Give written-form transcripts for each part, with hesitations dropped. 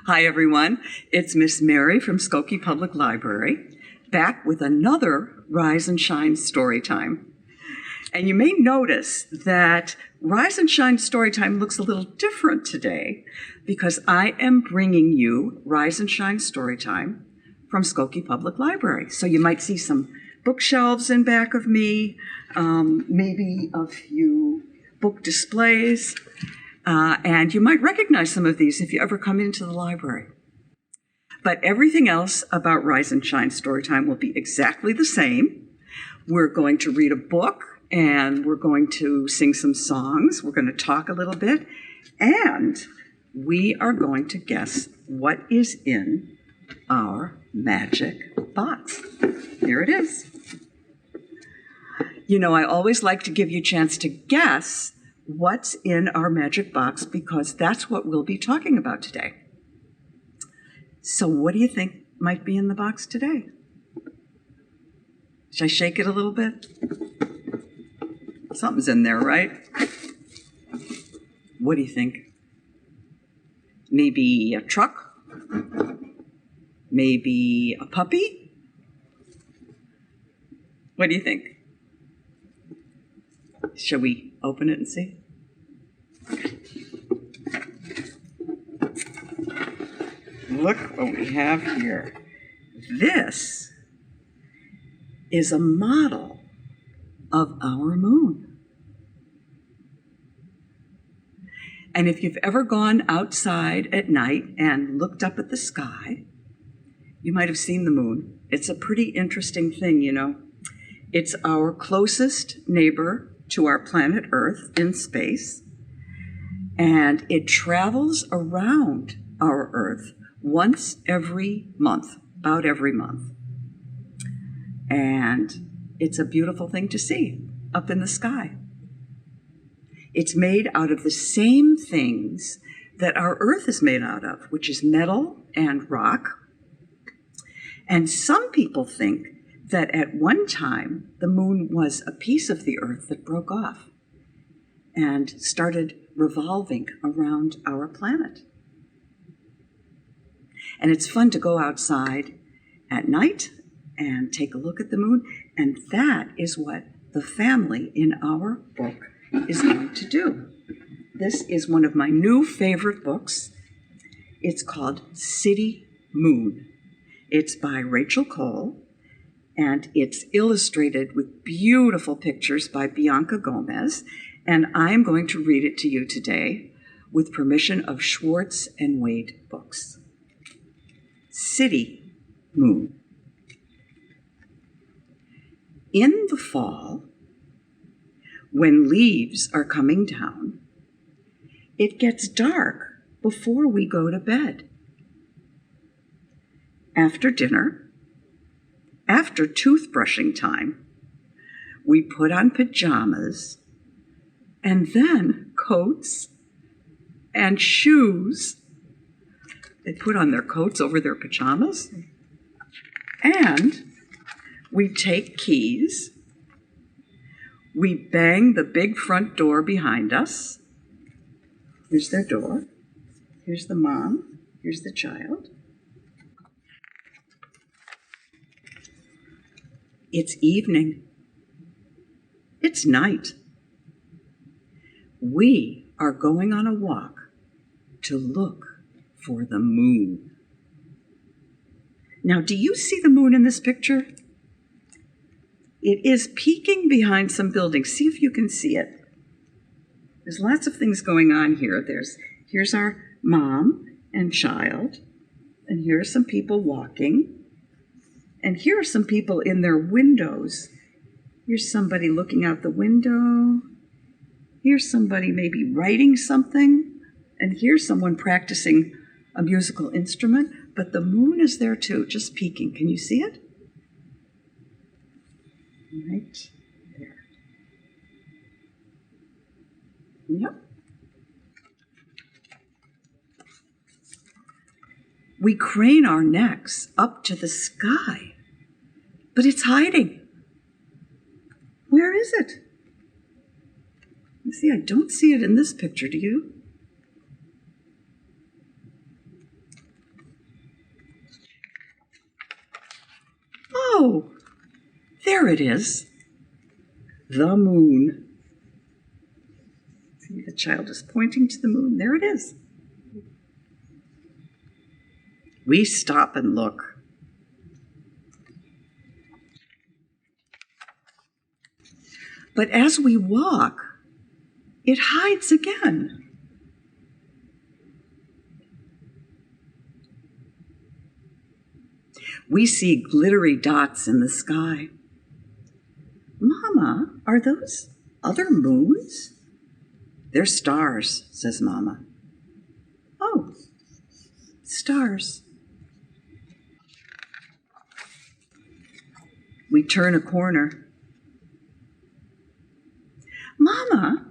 Hi, everyone. It's Miss Mary from Skokie Public Library, back with another Rise and Shine Storytime. And you may notice that Rise and Shine Storytime looks a little different today because I am bringing you Rise and Shine Storytime from Skokie Public Library. So you might see some bookshelves in back of me, maybe a few book displays. And you might recognize some of these if you ever come into the library. But everything else about Rise and Shine Storytime will be exactly the same. We're going to read a book, and we're going to sing some songs. We're going to talk a little bit, and we are going to guess what is in our magic box. Here it is. You know, I always like to give you a chance to guess what's in our magic box because that's what we'll be talking about today. So what do you think might be in the box today? Should I shake it a little bit? Something's in there, right? What do you think? Maybe a truck? Maybe a puppy? What do you think? Shall we open it and see? Look what we have here. This is a model of our moon. And if you've ever gone outside at night and looked up at the sky, you might have seen the moon. It's a pretty interesting thing, you know. It's our closest neighbor to our planet Earth in space, and it travels around our Earth once every month, about every month. And it's a beautiful thing to see up in the sky. It's made out of the same things that our Earth is made out of, which is metal and rock. And some people think that at one time, the moon was a piece of the Earth that broke off and started revolving around our planet. And it's fun to go outside at night and take a look at the moon, and that is what the family in our book is going to do. This is one of my new favorite books. It's called City Moon. It's by Rachael Cole, and it's illustrated with beautiful pictures by Blanca Gómez, and I'm going to read it to you today with permission of Schwartz and Wade Books. City Moon. In the fall, when leaves are coming down, it gets dark before we go to bed. After dinner, after toothbrushing time, we put on pajamas and then coats and shoes. They put on their coats over their pajamas. And we take keys. We bang the big front door behind us. Here's their door. Here's the mom. Here's the child. It's evening. It's night. We are going on a walk to look for the moon. Now, do you see the moon in this picture? It is peeking behind some buildings. See if you can see it. There's lots of things going on here. Here's our mom and child, and here are some people walking. And here are some people in their windows. Here's somebody looking out the window. Here's somebody maybe writing something. And here's someone practicing a musical instrument. But the moon is there too, just peeking. Can you see it? Right there. Yep. We crane our necks up to the sky. But it's hiding. Where is it? You see, I don't see it in this picture, do you? Oh, there it is. The moon. See, the child is pointing to the moon. There it is. We stop and look. But as we walk, it hides again. We see glittery dots in the sky. Mama, are those other moons? They're stars, says Mama. Oh, stars. We turn a corner. Mama,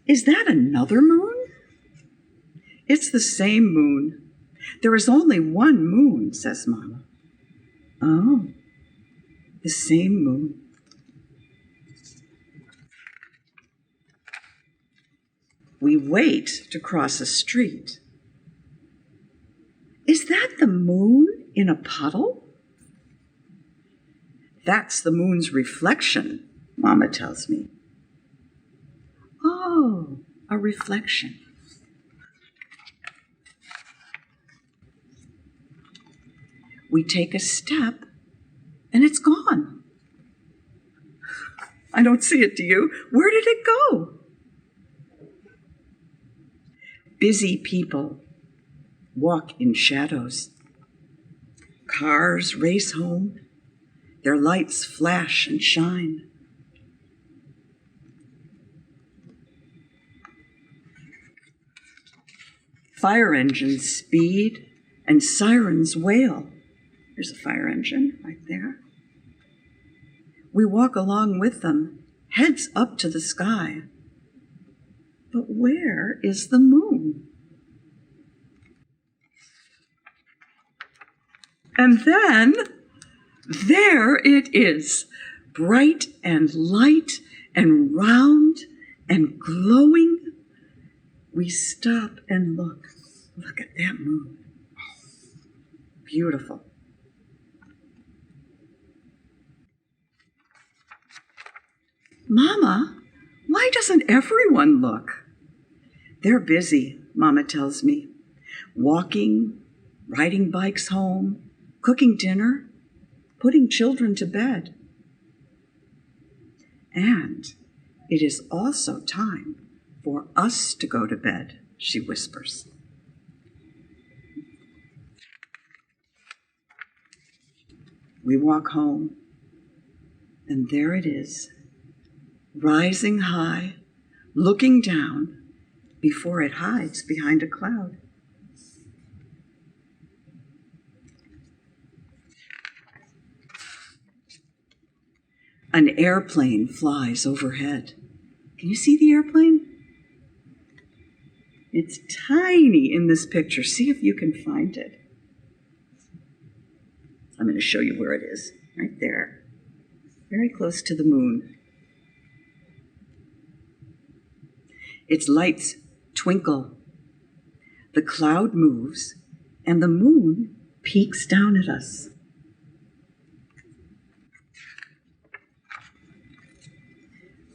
is that another moon? It's the same moon. There is only one moon, says Mama. Oh, the same moon. We wait to cross a street. Is that the moon in a puddle? That's the moon's reflection, Mama tells me. Oh, a reflection. We take a step, and it's gone. I don't see it, do you? Where did it go? Busy people walk in shadows. Cars race home. Their lights flash and shine. Fire engines speed and sirens wail. There's a fire engine right there. We walk along with them, heads up to the sky. But where is the moon? And then, there it is, bright and light and round and glowing. We stop and look. Look at that moon. Beautiful. Mama, why doesn't everyone look? They're busy, Mama tells me. Walking, riding bikes home, cooking dinner, putting children to bed. And it is also time for us to go to bed, she whispers. We walk home, and there it is, rising high, looking down before it hides behind a cloud. An airplane flies overhead. Can you see the airplane? It's tiny in this picture. See if you can find it. I'm going to show you where it is, right there, very close to the moon. Its lights twinkle. The cloud moves, and the moon peeks down at us.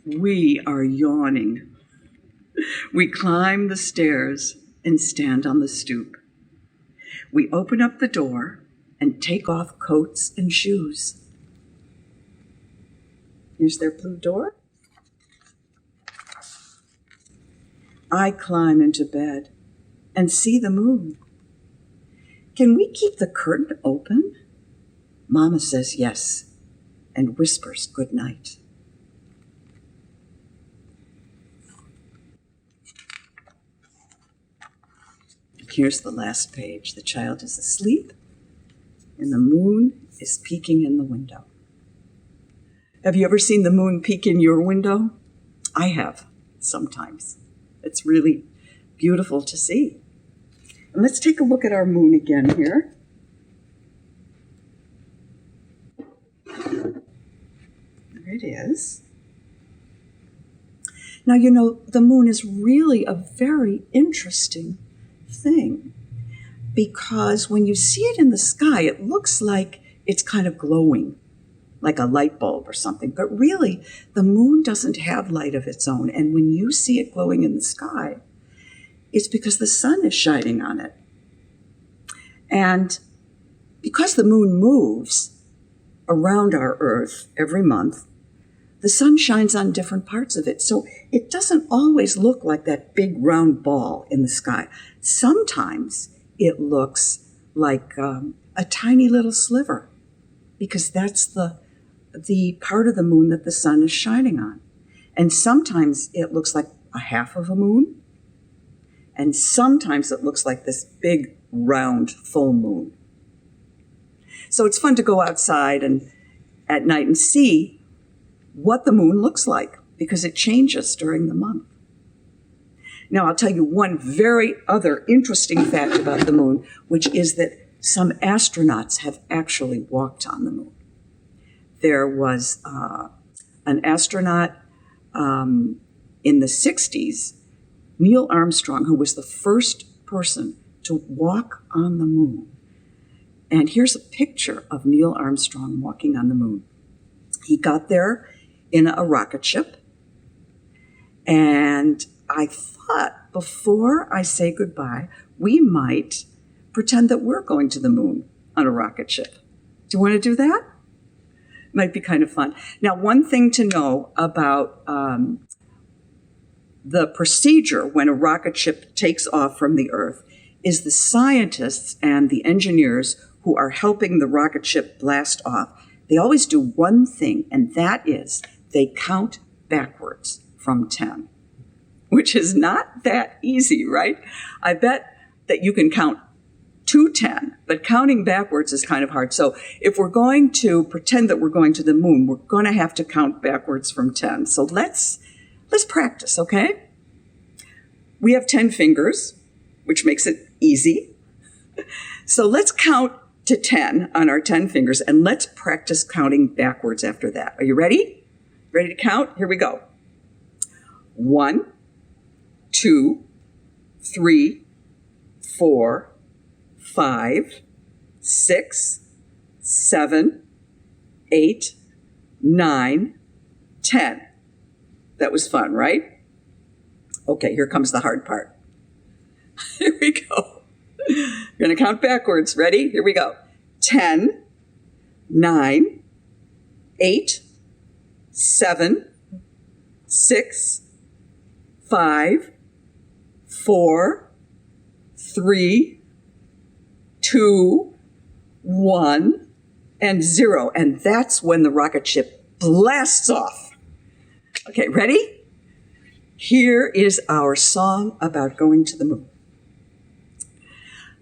We are yawning. We climb the stairs and stand on the stoop. We open up the door and take off coats and shoes. Here's their blue door. I climb into bed and see the moon. Can we keep the curtain open? Mama says yes and whispers good night. Here's the last page. The child is asleep, and the moon is peeking in the window. Have you ever seen the moon peek in your window? I have, sometimes. It's really beautiful to see. And let's take a look at our moon again here. There it is. Now, you know, the moon is really a very interesting thing, because when you see it in the sky, it looks like it's kind of glowing. like a light bulb or something. But really, the moon doesn't have light of its own. And when you see it glowing in the sky, it's because the sun is shining on it. And because the moon moves around our Earth every month, the sun shines on different parts of it. So it doesn't always look like that big round ball in the sky. Sometimes it looks like a tiny little sliver, because that's the part of the moon that the sun is shining on. And sometimes it looks like a half of a moon, and sometimes it looks like this big, round, full moon. So it's fun to go outside and at night and see what the moon looks like, because it changes during the month. Now, I'll tell you one very other interesting fact about the moon, which is that some astronauts have actually walked on the moon. There was an astronaut in the 60s, Neil Armstrong, who was the first person to walk on the moon. And here's a picture of Neil Armstrong walking on the moon. He got there in a rocket ship. And I thought, before I say goodbye, we might pretend that we're going to the moon on a rocket ship. Do you want to do that? Might be kind of fun. Now, one thing to know about the procedure when a rocket ship takes off from the Earth is the scientists and the engineers who are helping the rocket ship blast off, they always do one thing, and that is they count backwards from 10, which is not that easy, right? I bet that you can count to 10, but counting backwards is kind of hard. So if we're going to pretend that we're going to the moon, we're going to have to count backwards from 10. So let's practice, okay? We have 10 fingers, which makes it easy. So let's count to 10 on our 10 fingers, and let's practice counting backwards after that. Are you ready? Ready to count? Here we go. 1, 2, 3, 4, 5, 6, 7, 8, 9, 10. That was fun, right? Okay, here comes the hard part. Here we go. We're going to count backwards. Ready? Here we go. 10, 9, 8, 7, 6, 5, 4, 3, 2, 1, and 0. And that's when the rocket ship blasts off. Okay, ready? Here is our song about going to the moon.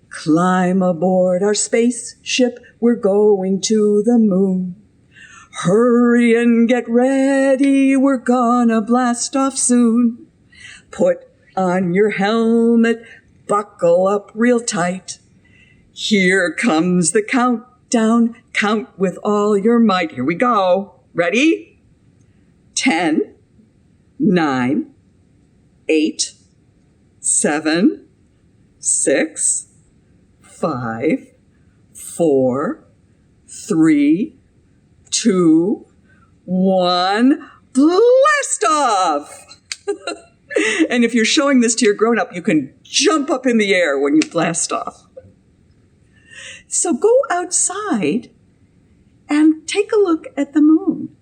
Climb aboard our spaceship, we're going to the moon. Hurry and get ready, we're gonna blast off soon. Put on your helmet, buckle up real tight. Here comes the countdown, count with all your might. Here we go. Ready? 10, 9, 8, 7, 6, 5, 4, 3, 2, 1, blast off! And if you're showing this to your grown-up, you can jump up in the air when you blast off. So go outside and take a look at the moon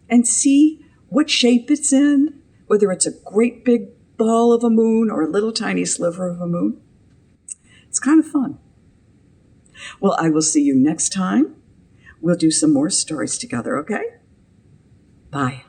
and see what shape it's in, whether it's a great big ball of a moon or a little tiny sliver of a moon. It's kind of fun. Well, I will see you next time. We'll do some more stories together, okay? Bye.